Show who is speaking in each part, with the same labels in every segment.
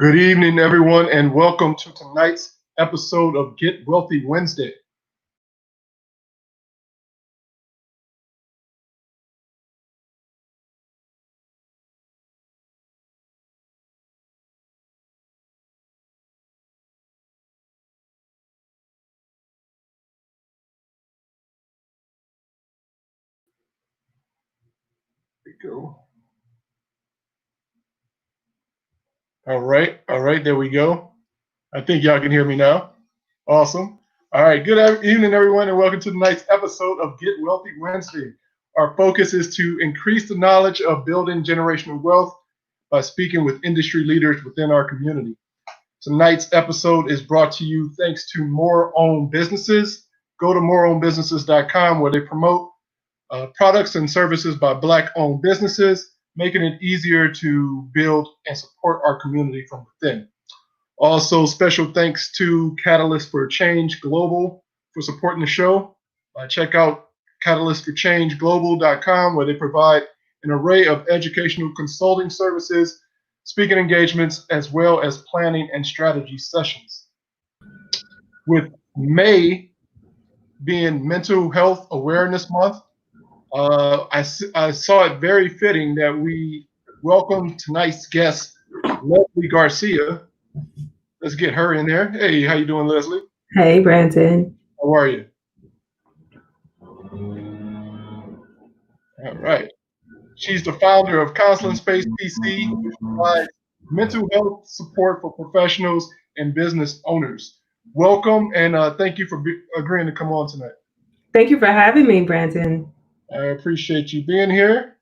Speaker 1: Good evening, everyone, and welcome to tonight's episode of Get Wealthy Wednesday. There we go. All right, there we go. I think y'all can hear me now. Awesome. All right, good evening, everyone, and welcome to tonight's episode of Get Wealthy Wednesday. Our focus is to increase the knowledge of building generational wealth by speaking with industry leaders within our community. Tonight's episode is brought to you thanks to More Owned Businesses. Go to moreownedbusinesses.com where they promote products and services by Black-owned businesses, making it easier to build and support our community from within. Also, special thanks to Catalyst for Change Global for supporting the show. Check out catalystforchangeglobal.com where they provide an array of educational consulting services, speaking engagements, as well as planning and strategy sessions. With May being Mental Health Awareness Month, I saw it very fitting that we welcome tonight's guest, Leslie Garcia. Let's get her in there. Hey, how you doing, Leslie?
Speaker 2: Hey, Brandon.
Speaker 1: How are you? All right. She's the founder of Counseling Space PC, which provides mental health support for professionals and business owners. Welcome, and thank you for agreeing to come on tonight.
Speaker 2: Thank you for having me, Brandon.
Speaker 1: I appreciate you being here.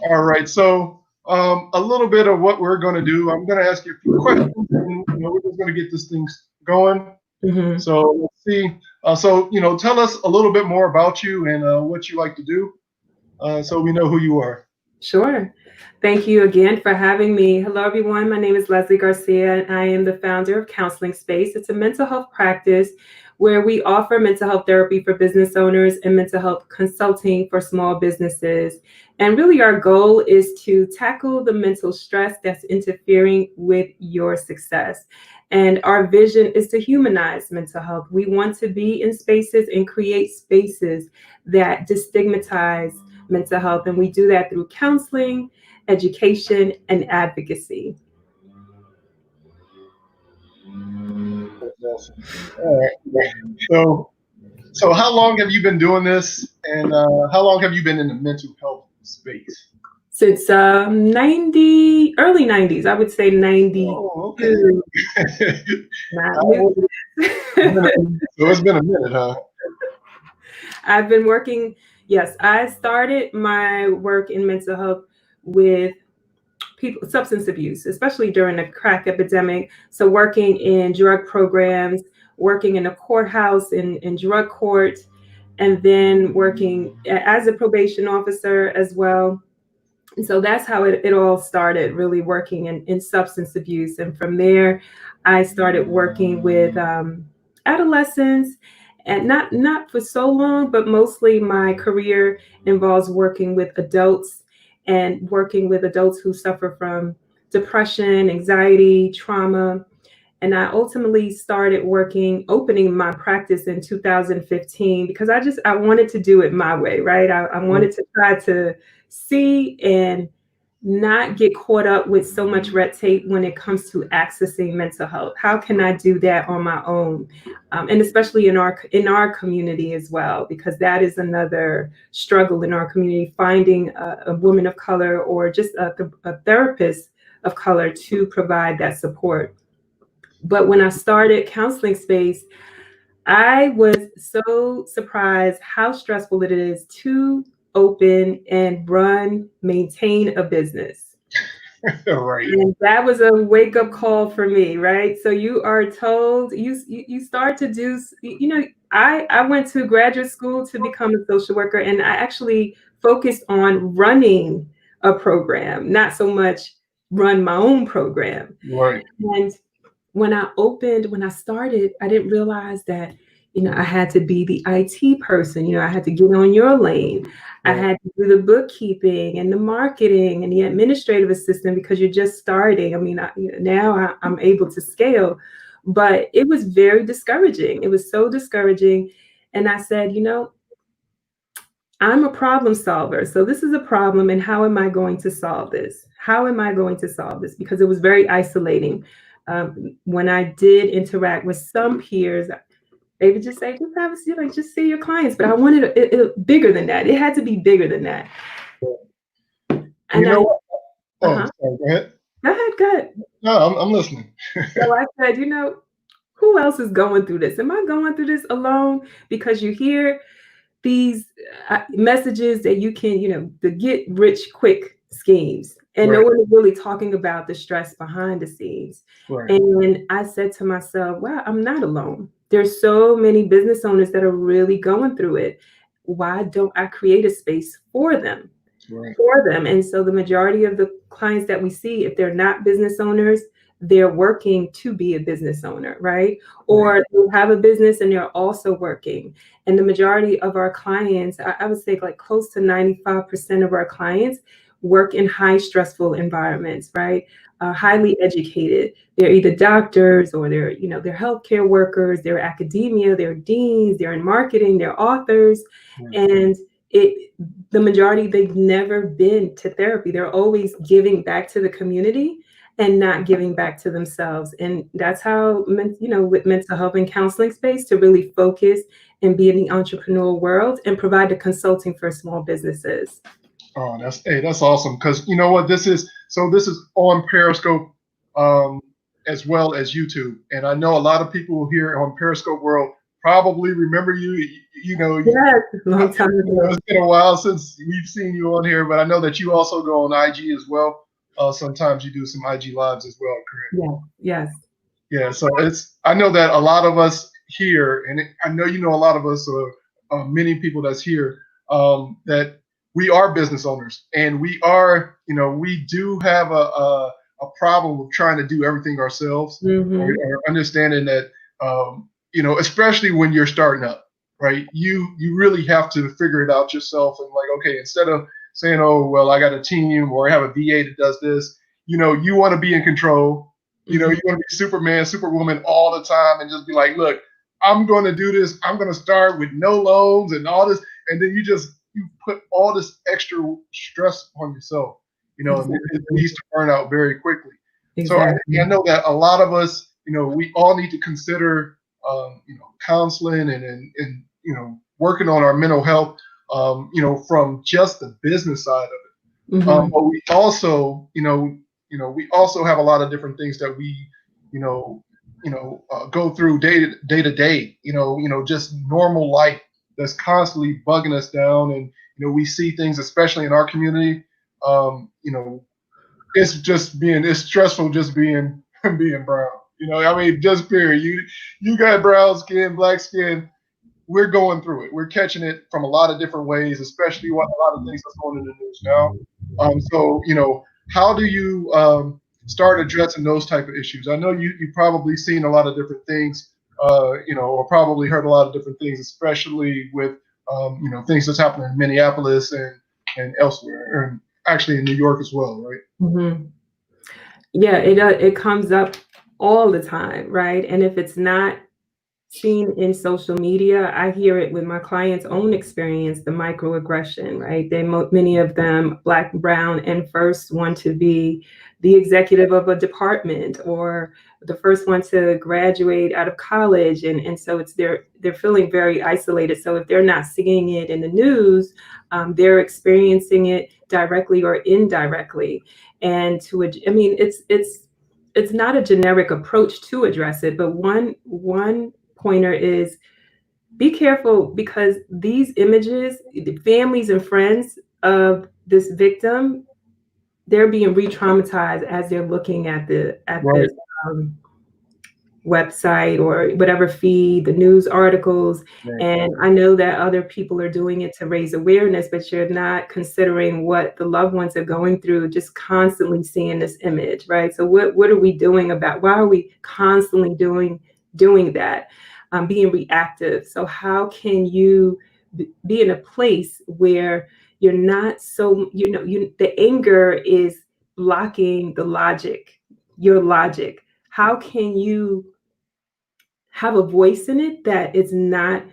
Speaker 1: All right, so a little bit of what we're going to do. I'm going to ask you a few questions, and we're just going to get this thing going.
Speaker 2: Mm-hmm.
Speaker 1: So let's see. Tell us a little bit more about you and what you like to do, so we know who you are.
Speaker 2: Sure. Thank you again for having me. Hello, everyone. My name is Leslie Garcia, and I am the founder of Counseling Space. It's a mental health practice where we offer mental health therapy for business owners and mental health consulting for small businesses. And really, our goal is to tackle the mental stress that's interfering with your success. And our vision is to humanize mental health. We want to be in spaces and create spaces that destigmatize mental health. And we do that through counseling, education, and advocacy.
Speaker 1: That's awesome. All right. So how long have you been doing this, and how long have you been in the mental health space?
Speaker 2: Since early 90s, I would say 92.
Speaker 1: Oh, okay. So it's been a minute, huh?
Speaker 2: I've been working. Yes, I started my work in mental health with people, substance abuse, especially during the crack epidemic. So working in drug programs, working in a courthouse in drug court, and then working as a probation officer as well. And so that's how it all started, really working in substance abuse. And from there, I started working with adolescents, and not for so long, but mostly my career involves working with adults and working with adults who suffer from depression, anxiety, trauma. And I ultimately started opening my practice in 2015 because I wanted to do it my way, right? I wanted to try to see and not get caught up with so much red tape when it comes to accessing mental health. How can I do that on my own? And especially in our community as well, because that is another struggle in our community, finding a woman of color or just a therapist of color to provide that support. But when I started Counseling Space, I was so surprised how stressful it is to open and maintain a business.
Speaker 1: Right.
Speaker 2: And that was a wake-up call for me, right? So you are told, you start to do, I went to graduate school to become a social worker, and I actually focused on running a program, not so much run my own program.
Speaker 1: Right.
Speaker 2: And when I started, I didn't realize that I had to be the IT person. I had to get on your lane. I
Speaker 1: Right.
Speaker 2: had to do the bookkeeping and the marketing and the administrative assistant because you're just starting. I mean, now I'm able to scale, but it was very discouraging. It was so discouraging. And I said, I'm a problem solver. So this is a problem, and how am I going to solve this? How am I going to solve this? Because it was very isolating. When I did interact with some peers, they would just say, just have a seat, like just see your clients. But I wanted it bigger than that. It had to be bigger than that.
Speaker 1: You
Speaker 2: And
Speaker 1: know
Speaker 2: I,
Speaker 1: what? Oh,
Speaker 2: uh-huh.
Speaker 1: sorry, go ahead.
Speaker 2: Go ahead.
Speaker 1: No, I'm listening.
Speaker 2: So I said, who else is going through this? Am I going through this alone? Because you hear these messages that you can, the get rich quick schemes. And no
Speaker 1: Right.
Speaker 2: one is really talking about the stress behind the scenes.
Speaker 1: Right.
Speaker 2: And I said to myself, wow, I'm not alone. There's so many business owners that are really going through it. Why don't I create a space for them?
Speaker 1: Right.
Speaker 2: For them. And so the majority of the clients that we see, if they're not business owners, they're working to be a business owner, right? Or they have a business and they're also working. And the majority of our clients, I would say like close to 95% of our clients work in high stressful environments, right? Highly educated. They're either doctors or they're healthcare workers, they're academia, they're deans, they're in marketing, they're authors.
Speaker 1: Right.
Speaker 2: And the majority, they've never been to therapy. They're always giving back to the community and not giving back to themselves. And that's how, with mental health and counseling space, to really focus and be in the entrepreneurial world and provide the consulting for small businesses.
Speaker 1: Oh, that's awesome. Because you know what, this is on Periscope, as well as YouTube, and I know a lot of people here on Periscope world probably remember you.
Speaker 2: Yes, long time ago.
Speaker 1: It's been a while since we've seen you on here, but I know that you also go on IG as well. Sometimes you do some IG lives as well, correct?
Speaker 2: Yeah, yes.
Speaker 1: Yeah, so I know that a lot of us here, and I know a lot of us, many people that's here, that we are business owners, and we do have a problem with trying to do everything ourselves, or understanding that, especially when you're starting up, right? You really have to figure it out yourself, and like, okay, instead of saying, oh, well, I got a team or I have a VA that does this, you want to be in control. You want to be Superman, Superwoman all the time and just be like, look, I'm going to do this. I'm going to start with no loans and all this. And then you put all this extra stress on yourself, and it leads to burnout very quickly.
Speaker 2: Exactly.
Speaker 1: So I know that a lot of us, we all need to consider, counseling and working on our mental health, from just the business side of it. But we also, we also have a lot of different things that we, go through day to day. Just normal life that's constantly bugging us down, and we see things, especially in our community. It's stressful just being being brown. I mean, just period. You got brown skin, black skin. We're going through it. We're catching it from a lot of different ways, especially what a lot of things that's going in the news now. So how do you start addressing those type of issues? I know you've probably seen a lot of different things, or probably heard a lot of different things, especially with things that's happening in Minneapolis and elsewhere, and actually in New York as well, right?
Speaker 2: Yeah, it comes up all the time, right? And if it's not seen in social media, I hear it with my clients' own experience, the microaggression, right? Many of them, Black, brown, and first want to be the executive of a department or the first one to graduate out of college. And so they're feeling very isolated. So if they're not seeing it in the news, they're experiencing it directly or indirectly. And it's not a generic approach to address it, but one pointer is be careful, because these images, the families and friends of this victim, they're being re-traumatized as they're looking at this website or whatever feed, the news articles.
Speaker 1: Right.
Speaker 2: And I know that other people are doing it to raise awareness, but you're not considering what the loved ones are going through, just constantly seeing this image, right? So what are we doing why are we constantly doing that? being reactive. So how can you be in a place where you're not so, the anger is blocking the logic, your logic. How can you have a voice in it that is not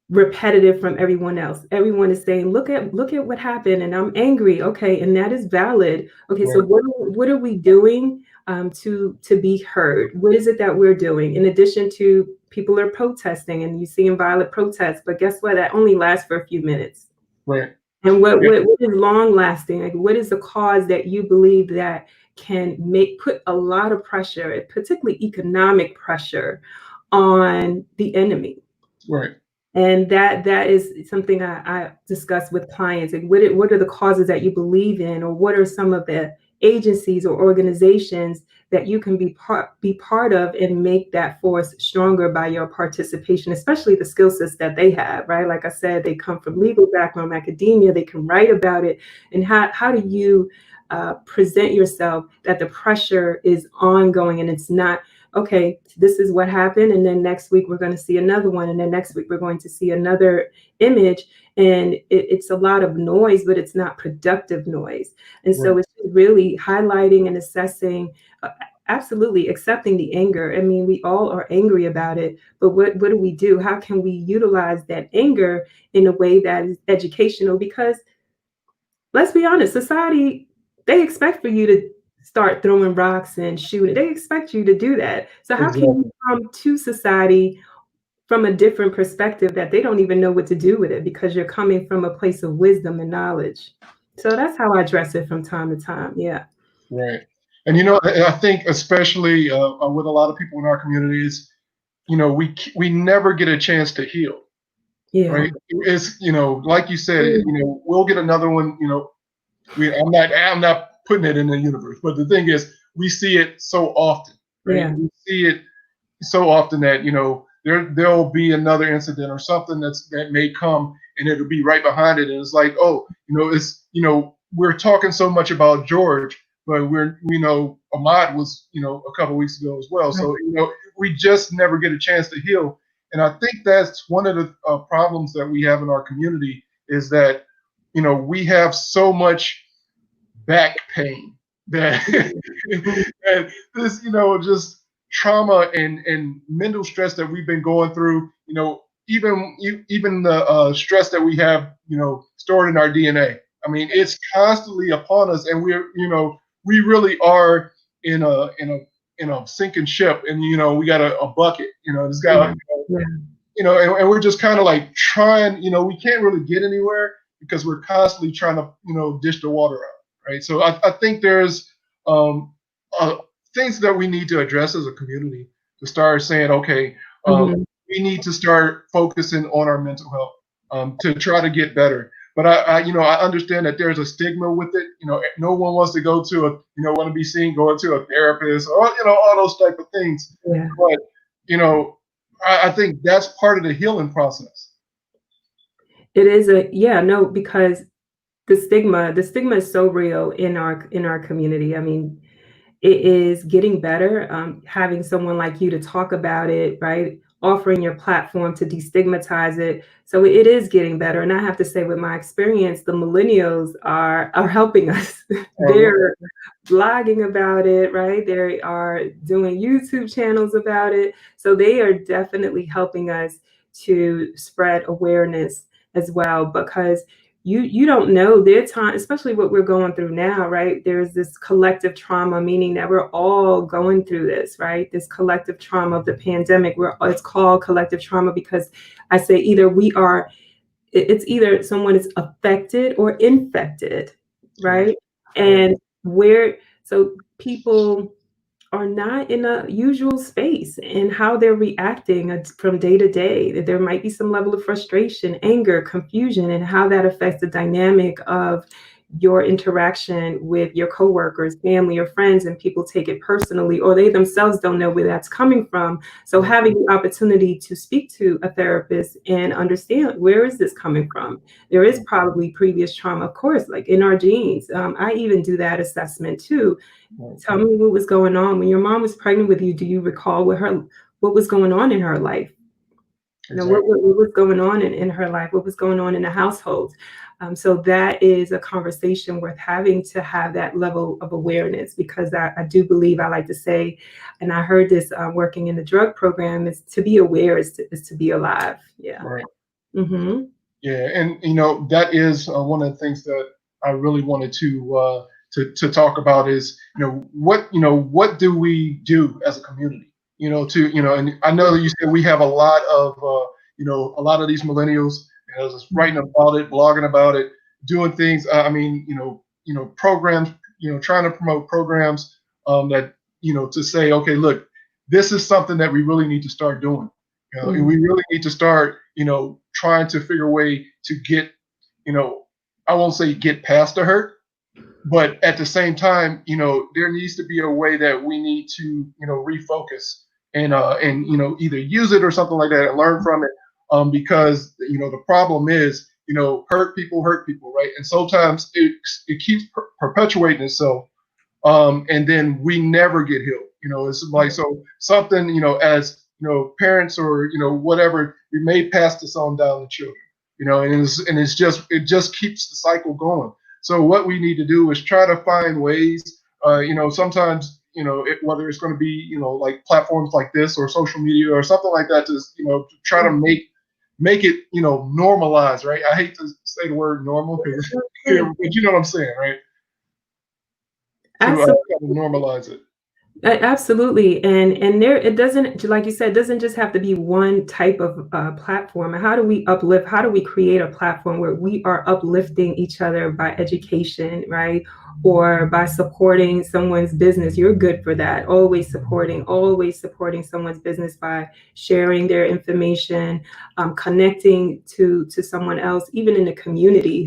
Speaker 2: repetitive from everyone else? Everyone is saying, look at what happened, and I'm angry. Okay, and that is valid. Okay, so
Speaker 1: Right.
Speaker 2: what are we doing to be heard? What is it that we're doing? In addition to people are protesting, and you see in violent protests, but guess what? That only lasts for a few minutes.
Speaker 1: Right.
Speaker 2: And what,
Speaker 1: Yeah.
Speaker 2: what is long lasting? Like, what is the cause that you believe that can put a lot of pressure, particularly economic pressure, on the enemy?
Speaker 1: Right.
Speaker 2: And that is something I discuss with clients. Like, what are the causes that you believe in, or what are some of the agencies or organizations that you can be part of and make that force stronger by your participation, especially the skill sets that they have, right? Like I said, they come from legal background, academia, they can write about it. And how do you present yourself that the pressure is ongoing and it's not, okay, this is what happened, and then next week we're going to see another one, and then next week we're going to see another image, and it's a lot of noise, but it's not productive noise. And so
Speaker 1: Right.
Speaker 2: it's really highlighting and assessing, absolutely accepting the anger. I mean, we all are angry about it, but what do we do? How can we utilize that anger in a way that is educational? Because let's be honest, society, they expect for you to start throwing rocks and shooting. They expect you to do that. So how can you
Speaker 1: Exactly.
Speaker 2: come to society from a different perspective that they don't even know what to do with it, because you're coming from a place of wisdom and knowledge? So that's how I address it from time to time. Yeah.
Speaker 1: Right. And I think especially with a lot of people in our communities, we never get a chance to heal.
Speaker 2: Yeah.
Speaker 1: Right. It's like you said,
Speaker 2: Mm.
Speaker 1: we'll get another one. I'm not putting it in the universe, but the thing is, we see it so often. Right.
Speaker 2: Yeah.
Speaker 1: We see it so often that there'll be another incident or something that may come, and it'll be right behind it, and it's like, oh, it's we're talking so much about George, but Ahmad was a couple weeks ago as well.
Speaker 2: Right.
Speaker 1: So we just never get a chance to heal. And I think that's one of the problems that we have in our community, is that we have so much back pain that
Speaker 2: Mhm.
Speaker 1: and this just trauma and mental stress that we've been going through, even the stress that we have stored in our DNA. I mean, it's constantly upon us, and we really are in a sinking ship, and we got a bucket, it's got
Speaker 2: Yeah. Yeah.
Speaker 1: and we're just kind of like trying, we can't really get anywhere because we're constantly trying to, dish the water out, right? So I think there's um, uh, things that we need to address as a community, to start saying, okay,
Speaker 2: Mhm.
Speaker 1: we need to start focusing on our mental health, to try to get better. But I understand that there's a stigma with it. No one wants to go to want to be seen going to a therapist, or all those type of things.
Speaker 2: Yeah.
Speaker 1: But you know, I think that's part of the healing process.
Speaker 2: It is yeah, no, because the stigma is so real in our community. I mean, it is getting better. Having someone like you to talk about it, right? Offering your platform to destigmatize it. So it is getting better. And I have to say, with my experience, the millennials are helping us.
Speaker 1: Um,
Speaker 2: They're blogging about it, right? They are doing YouTube channels about it. So they are definitely helping us to spread awareness as well, because you don't know their time, especially what we're going through now, right? There's this collective trauma, meaning that we're all going through this, right? This collective trauma of the pandemic. It's called collective trauma because I say either it's either someone is affected or infected,
Speaker 1: right,
Speaker 2: right?
Speaker 1: right,
Speaker 2: And so people are not in a usual space, and how they're reacting from day to day. That there might be some level of frustration, anger, confusion, and how that affects the dynamic of your interaction with your coworkers, family, or friends, and people take it personally, or they themselves don't know where that's coming from. So
Speaker 1: right,
Speaker 2: having the opportunity to speak to a therapist and understand, where is this coming from? There is probably previous trauma, of course, like in our genes. I even do that assessment too.
Speaker 1: right.
Speaker 2: Tell me what was going on when your mom was pregnant with you. Do you recall what was going on in her life?
Speaker 1: Exactly.
Speaker 2: what was going on in her life, what was going on in the household. So that is a conversation worth having, to have that level of awareness, because I do believe, I like to say, and I heard this working in the drug program, is to be aware is to be alive. Yeah.
Speaker 1: Right.
Speaker 2: Mm-hmm.
Speaker 1: Yeah, and that is one of the things that I really wanted to talk about is what do we do as a community, to and I know that you said we have a lot of a lot of these millennials, just writing about it, blogging about it, doing things. I mean, programs, trying to promote programs that to say, okay, look, this is something that we really need to start doing. And we really need to start, trying to figure a way to get, I won't say get past the hurt, but at the same time, there needs to be a way that we need to, refocus and either use it or something like that and learn from it. Because the problem is, hurt people, right? And sometimes it keeps perpetuating itself, and then we never get healed. It's like, so something, as parents or whatever, we may pass this on down to children. And it just keeps the cycle going. So what we need to do is try to find ways. Sometimes whether it's going to be like platforms like this or social media or something like that, to to try to make it normalize, right? I hate to say the word normal because but you know what I'm saying, right? To
Speaker 2: Absolutely.
Speaker 1: kind of normalize it.
Speaker 2: Absolutely, and there, it doesn't, like you said, it doesn't just have to be one type of platform. How do we uplift? How do we create a platform where we are uplifting each other by education, right, or by supporting someone's business? You're good for that. Always supporting someone's business by sharing their information, connecting to someone else, even in the community,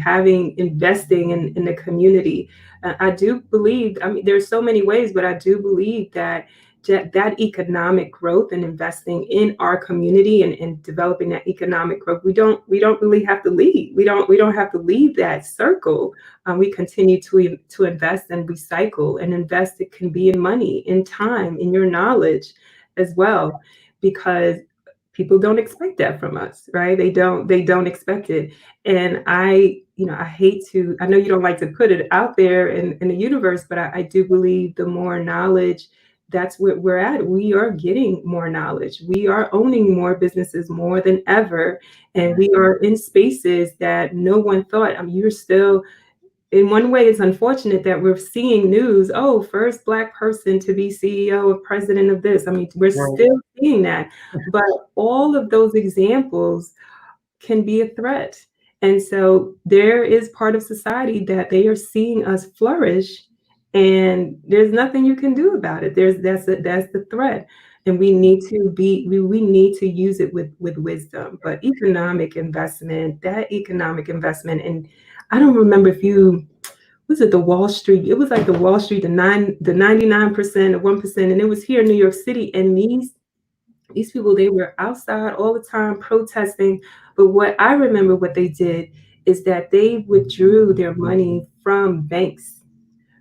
Speaker 2: investing in the community. I do believe, I mean, there's so many ways, but I do believe that that economic growth and investing in our community and developing that economic growth, we don't really have to leave. We don't have to leave that circle. We continue to invest and recycle and invest. It can be in money, in time, in your knowledge as well, because people don't expect that from us, right? They don't expect it. And I hate to, I know you don't like to put it out there in the universe, but I do believe the more knowledge, that's where we're at. We are getting more knowledge. We are owning more businesses more than ever. And we are in spaces that no one thought. I mean, you're still, in one way, it's unfortunate that we're seeing news. Oh, first Black person to be CEO or president of this. I mean, we're
Speaker 1: Well,
Speaker 2: still seeing that. But all of those examples can be a threat. And so there is part of society that they are seeing us flourish, and there's nothing you can do about it. That's the threat. And we need to use it with wisdom. But that economic investment, and I don't remember if you, was it the Wall Street? It was like the Wall Street, the 99%, the 1%, and it was here in New York City. And these people, they were outside all the time protesting. But what I remember, what they did is that they withdrew their money from banks,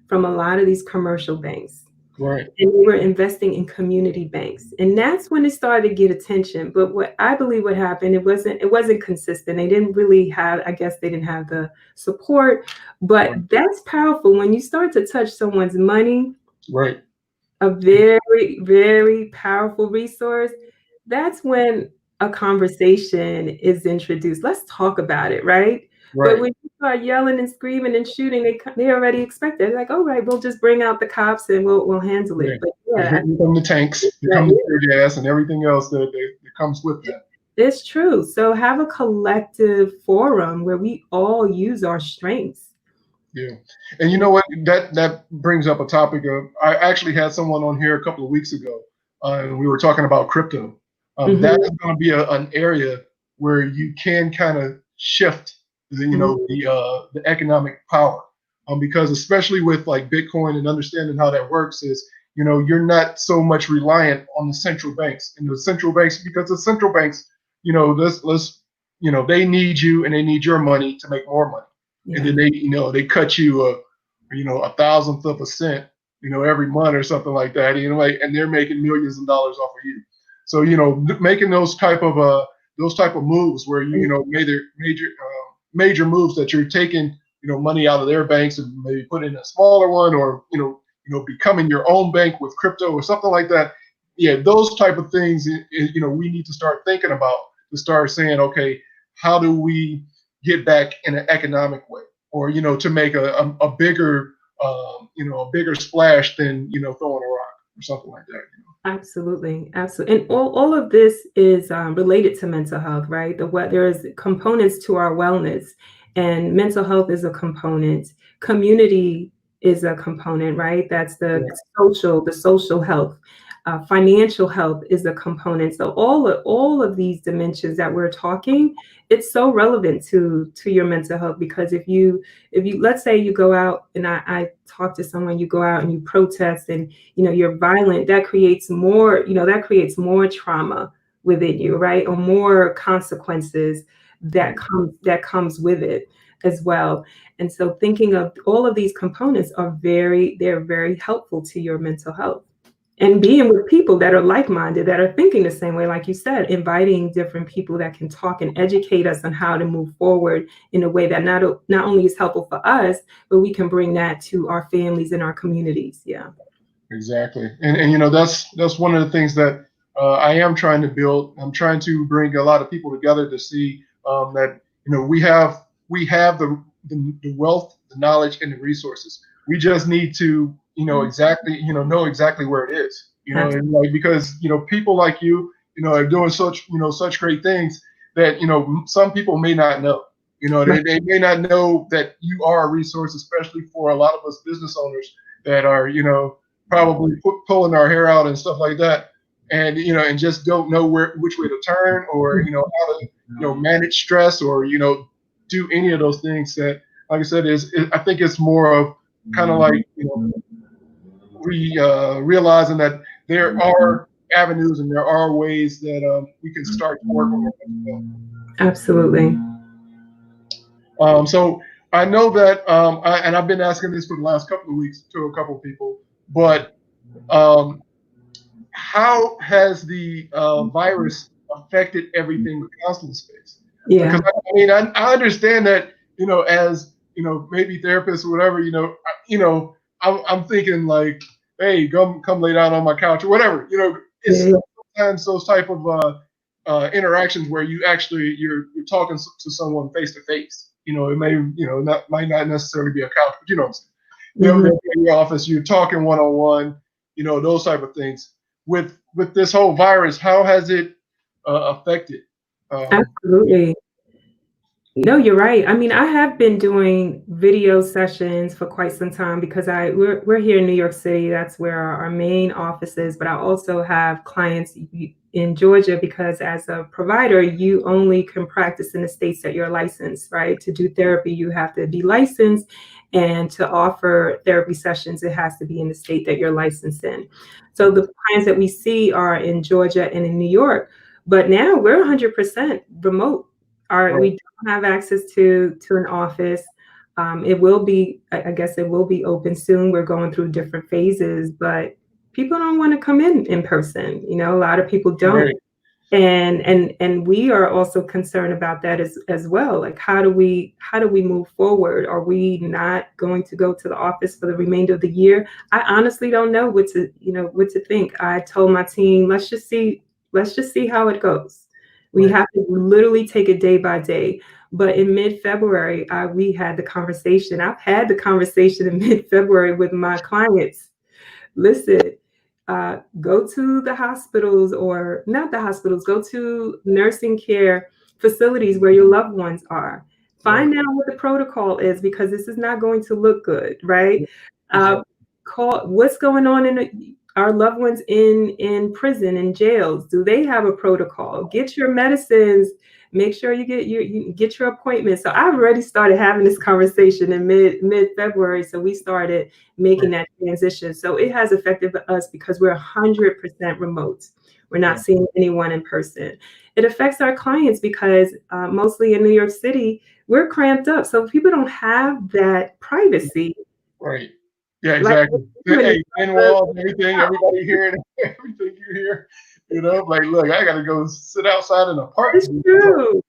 Speaker 2: from a lot of these commercial banks,
Speaker 1: right,
Speaker 2: and they were investing in community banks. And that's when it started to get attention. But what I believe what happened, it wasn't consistent. They didn't really have, I guess they didn't have the support. But
Speaker 1: right,
Speaker 2: that's powerful when you start to touch someone's money,
Speaker 1: right,
Speaker 2: a very, very powerful resource. That's when a conversation is introduced. Let's talk about it, right? But
Speaker 1: right.
Speaker 2: when you start yelling and screaming and shooting, they already expect it. They're like, all right, we'll just bring out the cops and we'll handle
Speaker 1: Yeah.
Speaker 2: it. But
Speaker 1: And
Speaker 2: yeah,
Speaker 1: here come the tanks, here come the tear gas, and everything else that comes with that.
Speaker 2: it's true. So have a collective forum where we all use our strengths.
Speaker 1: Yeah, and you know what? That brings up a topic of, I actually had someone on here a couple of weeks ago, and we were talking about crypto. That
Speaker 2: Mhm,
Speaker 1: is going to be an area where you can kind of shift
Speaker 2: mhm.
Speaker 1: the economic power, because especially with like Bitcoin and understanding how that works is, you're not so much reliant on the central banks, and the central banks, because the central banks, let's they need you and they need your money to make more money, and
Speaker 2: Yeah.
Speaker 1: then they cut you a thousandth of a cent, every month or something like that, like, and they're making millions of dollars off of you. So making those type of those type of moves where you know major moves that you're taking money out of their banks and maybe put in a smaller one, or becoming your own bank with crypto or something like that. Yeah, those type of things. We need to start thinking about, to start saying, okay, how do we get back in an economic way, or to make a bigger a bigger splash than throwing a rock or something like that.
Speaker 2: Absolutely, absolutely. And all of this is related to mental health, right? What there is components to our wellness, and mental health is a component. Community is a component, right? That's
Speaker 1: Yeah,
Speaker 2: the social health. Financial health is a component. So all of these dimensions that we're talking, it's so relevant to your mental health, because if you let's say you go out, and I talk to someone, you go out and you protest, and you're violent, that creates more trauma within you, right? Or more consequences that
Speaker 1: right,
Speaker 2: comes with it as well. And so thinking of all of these components they're very helpful to your mental health, and being with people that are like-minded, that are thinking the same way, like you said, inviting different people that can talk and educate us on how to move forward in a way that not only is helpful for us, but we can bring that to our families and our communities. Yeah.
Speaker 1: exactly. And that's one of the things that I am trying to build. I'm trying to bring a lot of people together to see that we have the wealth, the knowledge, and the resources. We just need to exactly know exactly where it is. And like, because people like are doing such great things that some people may not know. They may not know that you are a resource, especially for a lot of us business owners that are probably pulling our hair out and stuff like that, and and just don't know which way to turn, or how to manage stress, or do any of those things. That, like I said, I think it's more of kind of like realizing that there are avenues and there are ways that we can start to work on it.
Speaker 2: Absolutely.
Speaker 1: So I know that, and I've been asking this for the last couple of weeks to a couple of people, but um, how has the virus affected everything with counseling space? Because
Speaker 2: Yeah.
Speaker 1: I mean, I understand that as maybe therapists or whatever, I'm thinking like, hey, come lay down on my couch or whatever. It's
Speaker 2: Yeah.
Speaker 1: sometimes those type of interactions where you're talking to someone face to face. It may might not necessarily be a couch, but what I'm saying.
Speaker 2: Mhm.
Speaker 1: In your office, you're talking one on one. Those type of things. With this whole virus, how has it affected? People?
Speaker 2: Absolutely. No, you're right. I mean, I have been doing video sessions for quite some time, because we're here in New York City. That's where our main office is. But I also have clients in Georgia, because as a provider, you only can practice in the states that you're licensed, right? To do therapy, you have to be licensed, and to offer therapy sessions, it has to be in the state that you're licensed in. So the clients that we see are in Georgia and in New York. But now we're 100% remote. We
Speaker 1: Right,
Speaker 2: don't have access to an office. It will be, I guess, it will be open soon. We're going through different phases, but people don't want to come in person. A lot of people don't.
Speaker 1: right,
Speaker 2: And we are also concerned about that as well. Like, how do we move forward? Are we not going to go to the office for the remainder of the year? I honestly don't know what to think. I told my team, let's just see how it goes. We
Speaker 1: right,
Speaker 2: have to literally take it day by day. But in mid-February, we had the conversation. I've had the conversation in mid-February with my clients. Listen, go to the hospitals, or not the hospitals, go to nursing care facilities where your loved ones are.
Speaker 1: right.
Speaker 2: Find out what the protocol is, because this is not going to look good, right?
Speaker 1: Yeah,
Speaker 2: Uh,
Speaker 1: exactly.
Speaker 2: call what's going on our loved ones in prison and jails. Do they have a protocol? Get your medicines. Make sure you get your appointments. So I've already started having this conversation in mid February. So we started making
Speaker 1: Right.
Speaker 2: that transition. So it has affected us, because we're 100% remote. We're not
Speaker 1: Yeah.
Speaker 2: seeing anyone in person. It affects our clients, because mostly in New York City, we're cramped up. So people don't have that privacy.
Speaker 1: Right. Yeah,
Speaker 2: Like
Speaker 1: exactly.
Speaker 2: when they
Speaker 1: Hey, thin walls, everything, everybody hearing everything you hear. Like, look, I got to go sit outside in a park.
Speaker 2: It's true.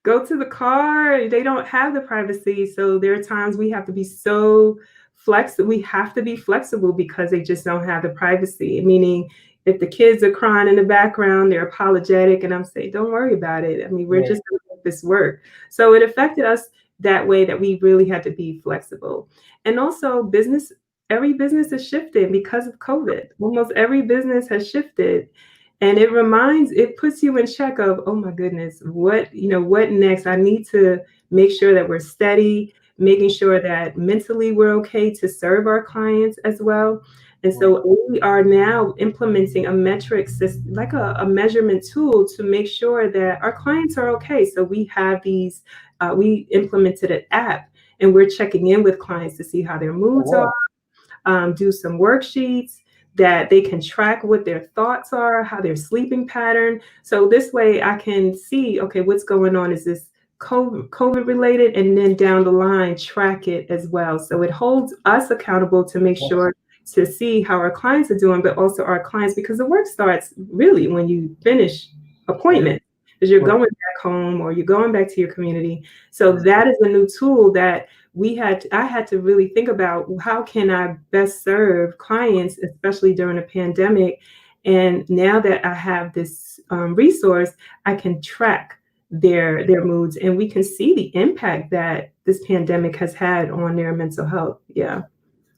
Speaker 2: Go to the car. They don't have the privacy. So there are times we have to be so flexible. We have to be flexible because they just don't have the privacy. Meaning, if the kids are crying in the background, they're apologetic. And I'm saying, don't worry about it. I mean, we're just going to make this work. So it affected us that way that we really had to be flexible. And also, every business is shifting because of COVID. Almost every business has shifted, and it puts you in check of, oh my goodness, what next? I need to make sure that we're steady, making sure that mentally we're okay to serve our clients as well. And so we are now implementing a metric system, like a measurement tool, to make sure that our clients are okay. So we have we implemented an app, and we're checking in with clients to see how their moods are, do some worksheets that they can track what their thoughts are, how their sleeping pattern. So this way I can see, okay, what's going on? Is this COVID related? And then down the line, track it as well. So it holds us accountable to make sure to see how our clients are doing, but also our clients, because the work starts really when you finish appointment, because you're going back home or you're going back to your community. So that is a new tool that I had to really think about, how can I best serve clients, especially during a pandemic. And now that I have this resource, I can track their moods, and we can see the impact that this pandemic has had on their mental health. Yeah.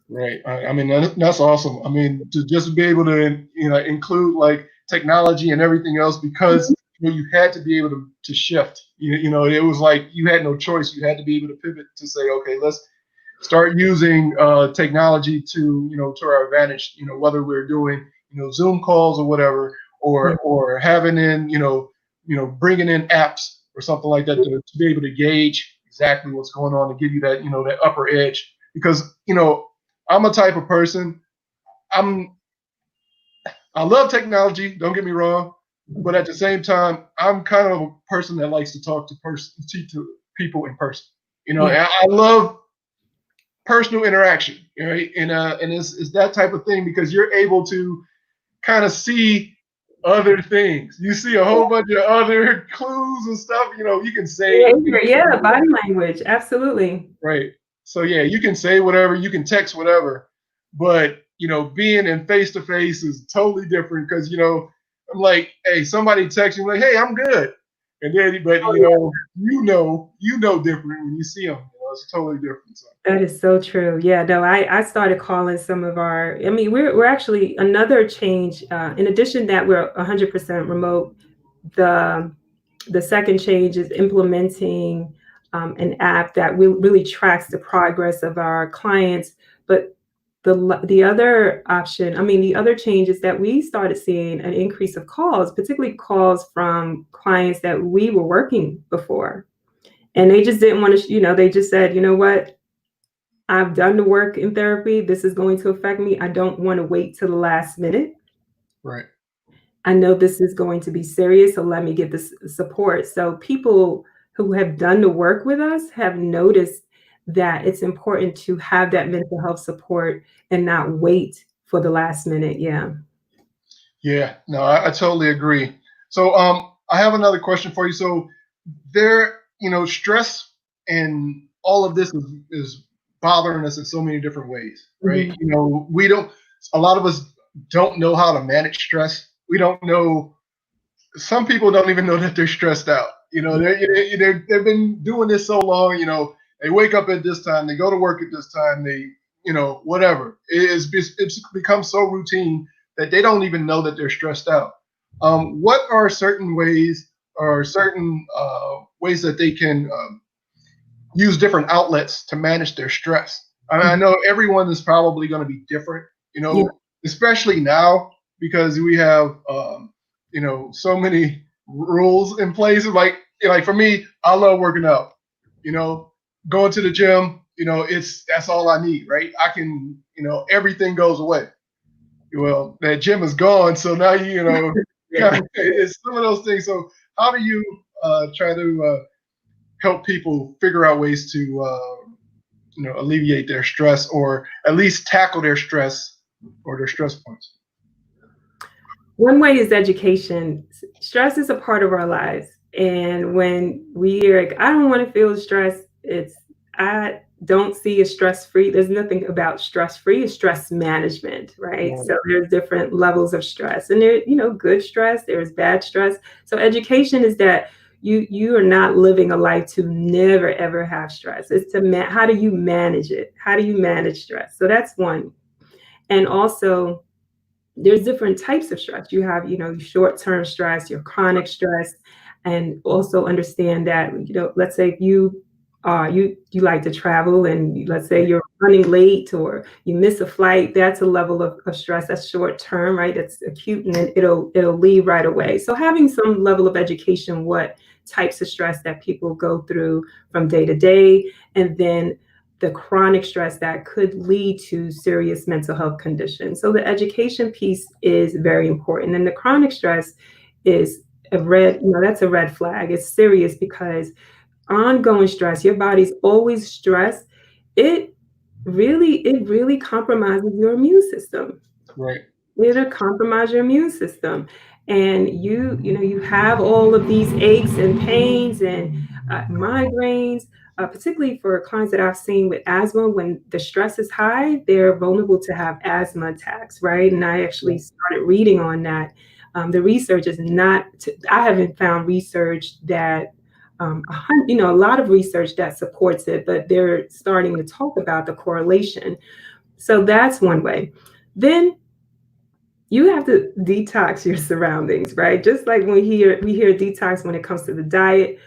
Speaker 1: Right. I mean, that's awesome. I mean, to just be able to, include like technology and everything else, because you had to be able to shift. It was like you had no choice. You had to be able to pivot to say, okay, let's start using technology to our advantage. Whether we're doing Zoom calls or whatever, or having in bringing in apps or something like that to be able to gauge exactly what's going on and give you that that upper edge. Because I'm a type of person. I love technology. Don't get me wrong, but at the same time, I'm kind of a person that likes to talk to people in person. And I love personal interaction, right? And it's that type of thing, because you're able to kind of see other things. You see a whole bunch of other clues and stuff. You can say
Speaker 2: Body language, absolutely.
Speaker 1: Right. So yeah, you can say whatever, you can text whatever, but being in face to face is totally different, because I'm like, hey, somebody texts you like, hey, I'm good, and then but different when you see them. It's totally different. So.
Speaker 2: That is so true. Yeah, no, I started calling some of I mean, we're actually another change. In addition that we're 100% remote, the second change is implementing an app that really tracks the progress of our clients. But the other option, I mean, the other change is that we started seeing an increase of calls, particularly calls from clients that we were working before. And they just didn't want to, they just said, you know what? I've done the work in therapy. This is going to affect me. I don't want to wait till the last minute.
Speaker 1: Right.
Speaker 2: I know this is going to be serious, so let me get this support. So people who have done the work with us have noticed that it's important to have that mental health support and not wait for the last minute. Yeah.
Speaker 1: Yeah, no, I totally agree. So I have another question for you. So stress and all of this is bothering us in so many different ways, right? Mm-hmm. A lot of us don't know how to manage stress. We don't know. Some people don't even know that they're stressed out. They've been doing this so long. They wake up at this time, they go to work at this time, they whatever. It's become so routine that they don't even know that they're stressed out. What are certain ways that they can use different outlets to manage their stress? I know everyone is probably going to be different, especially now, because we have so many rules in place. Like for me, I love working out. Going to the gym, that's all I need, right? I can, everything goes away. Well, that gym is gone, so now it's some of those things. So how do you try to help people figure out ways to alleviate their stress, or at least tackle their stress or their stress points?
Speaker 2: One way is education. Stress is a part of our lives. And when we are like, I don't want to feel stressed, I don't see a stress free. There's nothing about stress free, it's stress management, right?
Speaker 1: Right.
Speaker 2: So there's different levels of stress. And there, good stress, there's bad stress. So education is that you are not living a life to never ever have stress. It's to how do you manage it? How do you manage stress? So that's one. And also there's different types of stress. You have, short-term stress, your chronic stress, and also understand that, let's say if you like to travel and let's say
Speaker 1: Right.
Speaker 2: you're running late or you miss a flight, that's a level of stress. That's short term, right? That's acute and then it'll leave right away. So having some level of education, what types of stress that people go through from day to day, and then the chronic stress that could lead to serious mental health conditions. So the education piece is very important. And the chronic stress is that's a red flag. It's serious because ongoing stress, your body's always stressed. It it really compromises your immune system.
Speaker 1: Right.
Speaker 2: It'll compromise your immune system. And you have all of these aches and pains and migraines, particularly for clients that I've seen with asthma. When the stress is high, they're vulnerable to have asthma attacks, right? And I actually
Speaker 1: Right.
Speaker 2: started reading on that. The research is not, I haven't found research that, a lot of research that supports it, but they're starting to talk about the correlation. So that's one way. Then you have to detox your surroundings, right? Just like we hear detox when it comes to the diet.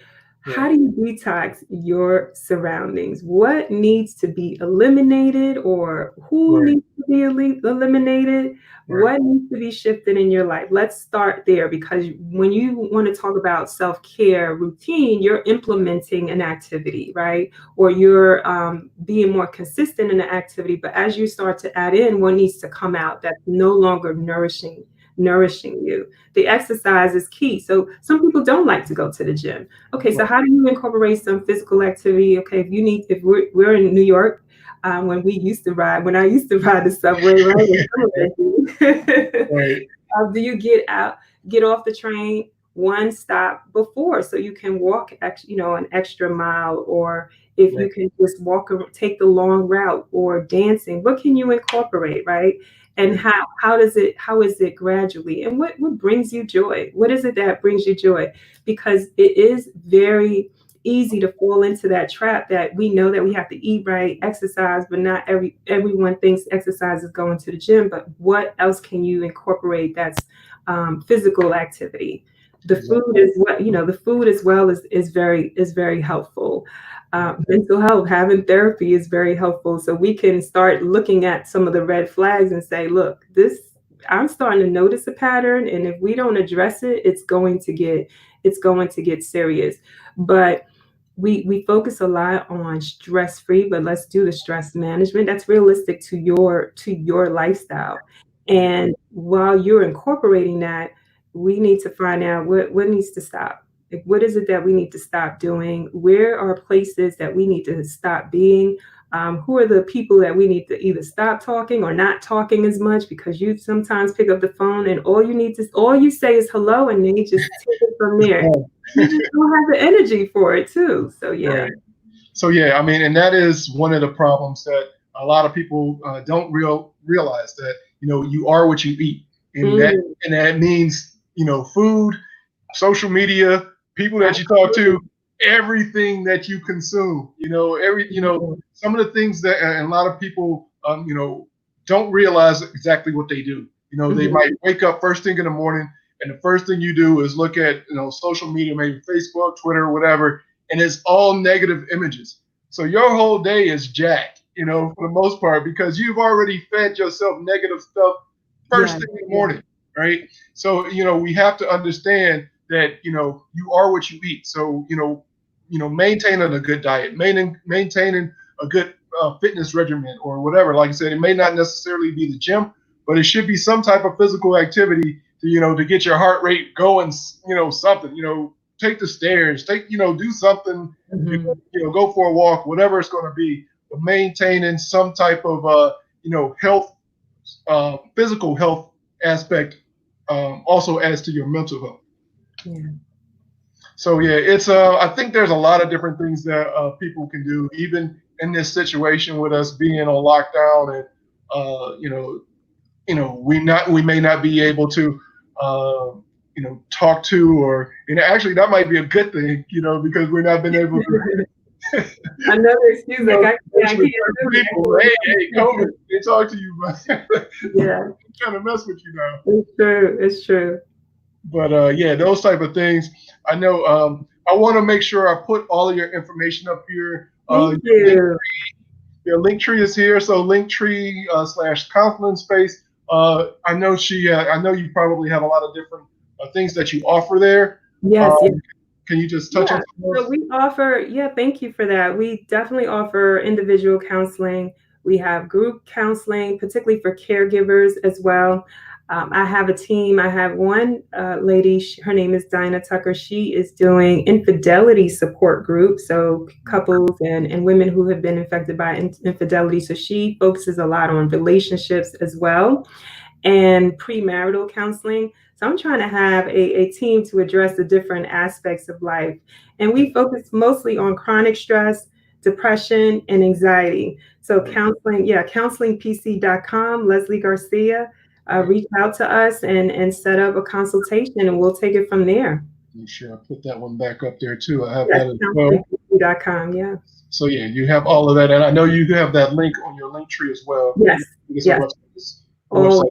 Speaker 2: How
Speaker 1: Right.
Speaker 2: do you detox your surroundings? What needs to be eliminated or who
Speaker 1: Right.
Speaker 2: needs to be eliminated?
Speaker 1: Right.
Speaker 2: What needs to be shifted in your life? Let's start there because when you want to talk about self-care routine, you're implementing an activity, right? Or you're being more consistent in the activity. But as you start to add in what needs to come out that's no longer nourishing you. The exercise is key. So some people don't like to go to the gym. Okay, so
Speaker 1: Right.
Speaker 2: how do you incorporate some physical activity? Okay, if we're in New York, when I used to ride the subway, right? in Philadelphia,
Speaker 1: Right.
Speaker 2: do you get off the train one stop before so you can walk, an extra mile, or if you
Speaker 1: Right.
Speaker 2: can just take the long route or dancing? What can you incorporate, right? And
Speaker 1: Right.
Speaker 2: how is it gradually? And what brings you joy? What is it that brings you joy? Because it is very easy to fall into that trap that we know that we have to eat right, exercise, but not everyone thinks exercise is going to the gym. But what else can you incorporate that's physical activity? The food
Speaker 1: Exactly.
Speaker 2: is what the food as well is very helpful.
Speaker 1: Right.
Speaker 2: Mental health, having therapy is very helpful. So we can start looking at some of the red flags and say, look, I'm starting to notice a pattern, and if we don't address it, it's going to get serious. But we focus a lot on stress free, but let's do the stress management that's realistic to your lifestyle.
Speaker 1: Right.
Speaker 2: And while you're incorporating that, we need to find out what needs to stop. Like, what is it that we need to stop doing? Where are places that we need to stop being? Who are the people that we need to either stop talking or not talking as much? Because you sometimes pick up the phone and all you say is hello, and then you just take it from there. You just don't have the energy for it too. So yeah.
Speaker 1: Right. So yeah, I mean, and that is one of the problems that a lot of people don't realize that you are what you eat, and that
Speaker 2: Mm,
Speaker 1: and that means food, social media, people that you talk to,
Speaker 2: absolutely.
Speaker 1: everything that you consume. Some of the things that and a lot of people don't realize exactly what they do. They
Speaker 2: Mhm.
Speaker 1: might wake up first thing in the morning, and the first thing you do is look at social media, maybe Facebook, Twitter, whatever, and it's all negative images. So your whole day is jacked, for the most part, because you've already fed yourself negative stuff first
Speaker 2: Yeah.
Speaker 1: thing in the morning, right? So we have to understand that you are what you eat. So maintaining a good diet, maintaining a good fitness regimen or whatever. Like I said, it may not necessarily be the gym, but it should be some type of physical activity to get your heart rate going. Something. Take the stairs, do something.
Speaker 2: Mhm.
Speaker 1: Go for a walk, whatever it's going to be. But maintaining some type of health, physical health aspect also adds to your mental health.
Speaker 2: Yeah.
Speaker 1: So yeah, it's I think there's a lot of different things that people can do, even in this situation with us being on lockdown, and we may not be able to uh, talk to, or actually that might be a good thing, because we're not been able to
Speaker 2: Another excuse, like I
Speaker 1: converse
Speaker 2: can't
Speaker 1: with
Speaker 2: do
Speaker 1: certain people.
Speaker 2: it.
Speaker 1: Hey, COVID, they talk to you, but
Speaker 2: Yeah,
Speaker 1: trying to mess with you now.
Speaker 2: it's true. It's true.
Speaker 1: But yeah, those type of things. I know. I want to make sure I put all of your information up here.
Speaker 2: Thank
Speaker 1: Link,
Speaker 2: you.
Speaker 1: your link tree is here, so Linktree / counseling space. I know you probably have a lot of different things that you offer there.
Speaker 2: Yes, yes.
Speaker 1: Um, can you just touch
Speaker 2: Yeah.
Speaker 1: on some of
Speaker 2: So
Speaker 1: those?
Speaker 2: we offer, yeah, thank you for that. We definitely offer individual counseling. We have group counseling, particularly for caregivers as well. I have a team. I have one lady, her name is Dinah Tucker. She is doing infidelity support group. So couples and women who have been infected by infidelity. So she focuses a lot on relationships as well and premarital counseling. So I'm trying to have a team to address the different aspects of life. And we focus mostly on chronic stress, depression, and anxiety. So counseling, yeah, counselingpc.com, Leslie Garcia, reach out to us and set up a consultation and we'll take it from there.
Speaker 1: Make sure I put that one back up there too. I have
Speaker 2: Yes,
Speaker 1: that as well.
Speaker 2: counselingpc.com, yeah.
Speaker 1: So yeah, you have all of that, and I know you have that link on your link tree as well.
Speaker 2: Yes,
Speaker 1: Because
Speaker 2: yes.
Speaker 1: the
Speaker 2: Oh,
Speaker 1: website.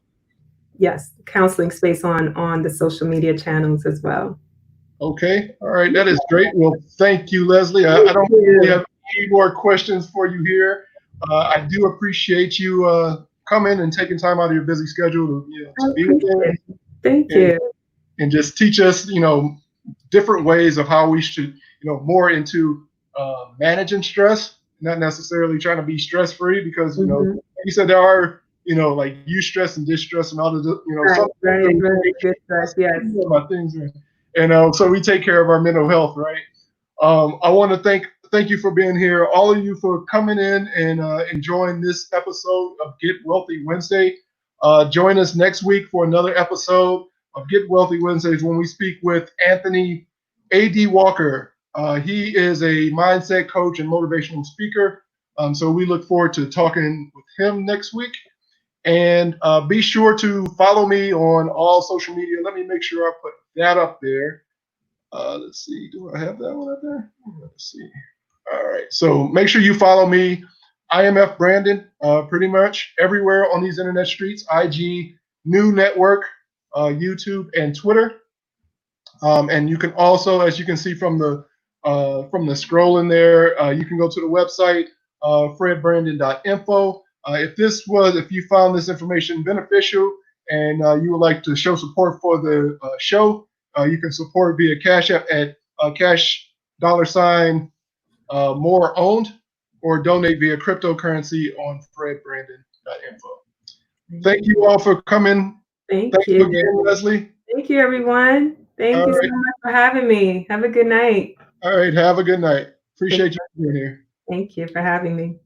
Speaker 2: yes, counseling space on the social media channels as well.
Speaker 1: Okay, all right, that is great. Well, thank you, Leslie.
Speaker 2: Thank
Speaker 1: I don't really
Speaker 2: you.
Speaker 1: have any more questions for you here. I do appreciate you coming and taking time out of your busy schedule to
Speaker 2: I
Speaker 1: be with
Speaker 2: appreciate it. Thank
Speaker 1: us, and
Speaker 2: you.
Speaker 1: just teach us, different ways of how we should, more into managing stress, not necessarily trying to be stress free, because
Speaker 2: Mhm.
Speaker 1: like you said, there are, like eustress and distress and all the,
Speaker 2: Right,
Speaker 1: some things
Speaker 2: right,
Speaker 1: that we
Speaker 2: right.
Speaker 1: take
Speaker 2: Good
Speaker 1: care
Speaker 2: stuff. Yes.
Speaker 1: of, my things, and so we take care of our mental health, right? I want to thank you for being here, all of you for coming in and enjoying this episode of Get Wealthy Wednesday. Join us next week for another episode of Get Wealthy Wednesdays when we speak with Anthony A.D. Walker. He is a mindset coach and motivational speaker. So we look forward to talking with him next week. And be sure to follow me on all social media. Let me make sure I put that up there. Let's see. Do I have that one up there? Let's see. All right. So make sure you follow me, IMF Brandon, pretty much everywhere on these internet streets: IG, New Network, YouTube, and Twitter. And you can also, as you can see from the scroll in there, you can go to the website fredbrandon.info. If you found this information beneficial and you would like to show support for the show, you can support via Cash App at cash $ more owned, or donate via cryptocurrency on fredbrandon.info. Thank you all for coming.
Speaker 2: Thank
Speaker 1: Thank
Speaker 2: you.
Speaker 1: you again, Leslie.
Speaker 2: Thank you, everyone.
Speaker 1: All
Speaker 2: Thank you so
Speaker 1: right.
Speaker 2: much for having me. Have a good night.
Speaker 1: All right. Have a good night. Appreciate you being here.
Speaker 2: Thank you for having me.